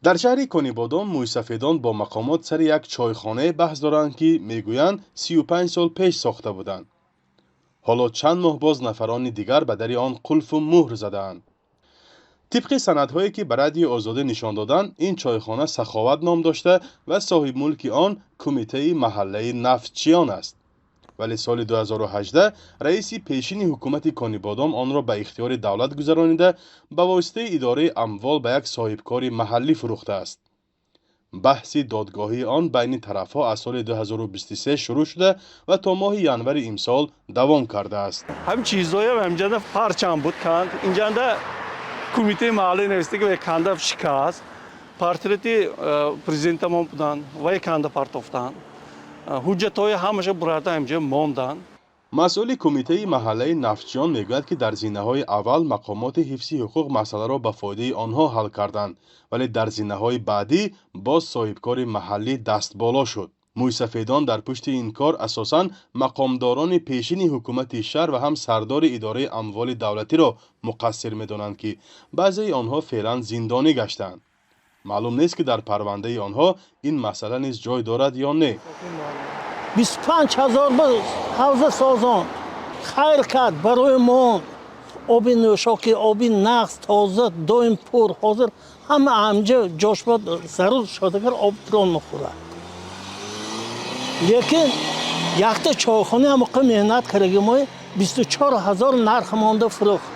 در شهر کنیبادام مویسفیدان با مقامات سر یک چایخانه بحث دارند که میگویند 35 سال پیش ساخته بودند. حالا چند ماه باز نفران دیگر به در آن قلف و مهر زدند. طبق سندهایی که به رادیو آزادی نشان دادند، این چایخانه سخاوت نام داشته و صاحب ملک آن کمیته محله نفتچیان است. ولی سال 2018 رئیس پیشین حکومت کنیبادام آن را به اختیار دولت گذرانیده به واسطه اداره اموال به یک صاحبکار محلی فروخته است. بحث دادگاهی آن بین طرفها از سال 2023 شروع شده و تا ماه ینور امسال دوام کرده است. هم چیزایی هم اینجا پرچم بود کند اینجا کمیته محلی نوشته که کنده شکست پارتریتی پرزیدنت ما بودن و کنده پارتافتن حجت‌های همش برده اینجا ماندن. مسئول کمیته محله نفتچیان میگوید که در زینه‌های اول مقامات حفظی حقوق مسئله را به فایده آنها حل کردند، ولی در زینه‌های بعدی باز صاحبکار محلی دست بالا شد. مویسفیدان در پشت این کار اساساً مقامداران پیشین حکومت شهر و هم سردار اداره اموال دولتی را مقصر می‌دانند که بعضی آنها فعلا زندانی گشتند. معلوم نیست که در پرونده آنها این مسئله نیز جای دارد یا نه. 25,000 حوزه سازان خیر کرد برای ما. آب نوشاکی، آب نقص، تازه، دایم پر، حاضر همه همجا جاش باید ضرور شده که آب تران نخوره. لیکن یخت چایخانه هم موقع مهنت کردیم ما 24,000 نرخ مانده فروخت.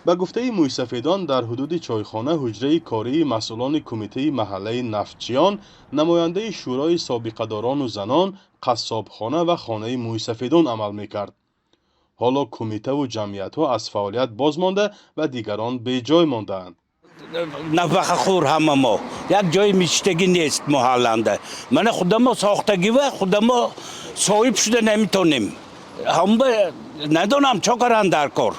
به گفته مویسفیدان در حدود چایخانه حجره کاری مسئولان کمیته محله نفتچیان، نماینده شورای سابقه‌داران و زنان، قصابخانه و خانه مویسفیدان عمل میکرد. حالا کمیته و جمعیت ها از فعالیت باز مانده و دیگران به جای مانده‌اند. نفخ خور همه ما یک جای میشتگی نیست محلنده. من خودم ساختگی و خودم صاحب شده نمیتونیم. هم ندونم چه کارن در کار.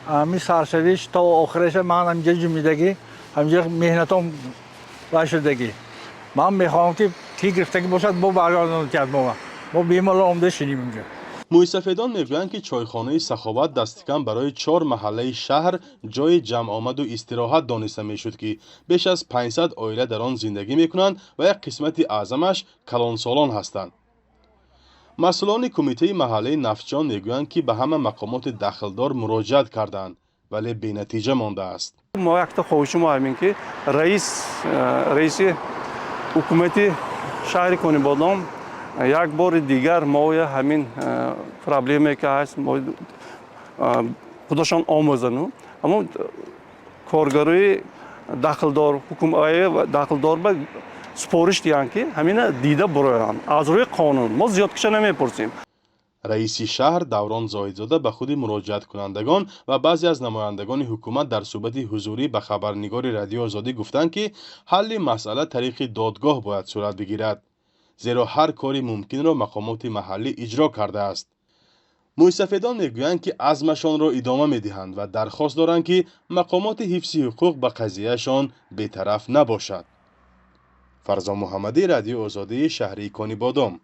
امی سرسریش تا آخرش من همینجا جمیدگی همینجا مهنتام باشدگی. من میخوام که تی گرفتگی باشد با برگردان کرد ما بیمال آمده شدیم اینجا. مویسفیدان میگویند که چایخانه سخاوت دست کم برای 4 محله شهر جای جمع آمد و استراحت دانسته میشد که بیش از 500 عائله در آن زندگی میکنند و یک قسمت اعظمش کلانسالان هستند. مسئولان کمیته محله نفتچیان میگویند که به همه مقامات دخلدار مراجعت کردند ولی بی نتیجه مانده است. ما یک تا خواهش ما همین که رئیس حکومت شهر کنیبادام یک بار دیگر ما همین پرابلمی که هست ما خودشان آموزن، اما کارگرای دخلدار حکومت دخلدار به سپارش دیدن که همین دیده برایند از روی قانون ما زیاد کش نمیپرسیم. رئیس شهر دوران زاهدزاده به خود مراجعت کنندگان و بعضی از نمایندگان حکومت در صحبت حضوری به خبرنگار رادیو آزادی گفتند که حل مسئله طریق دادگاه باید صورت بگیرد، زیرا هر کاری ممکن را مقامات محلی اجرا کرده است. مویسفیدان میگویند که عزمشان را ادامه میدهند و درخواست دارند که مقامات حفظی حقوق به قضیهشان بی‌طرف نباشد. فرزان محمدی، رادیو آزادی، شهر کنیبادام.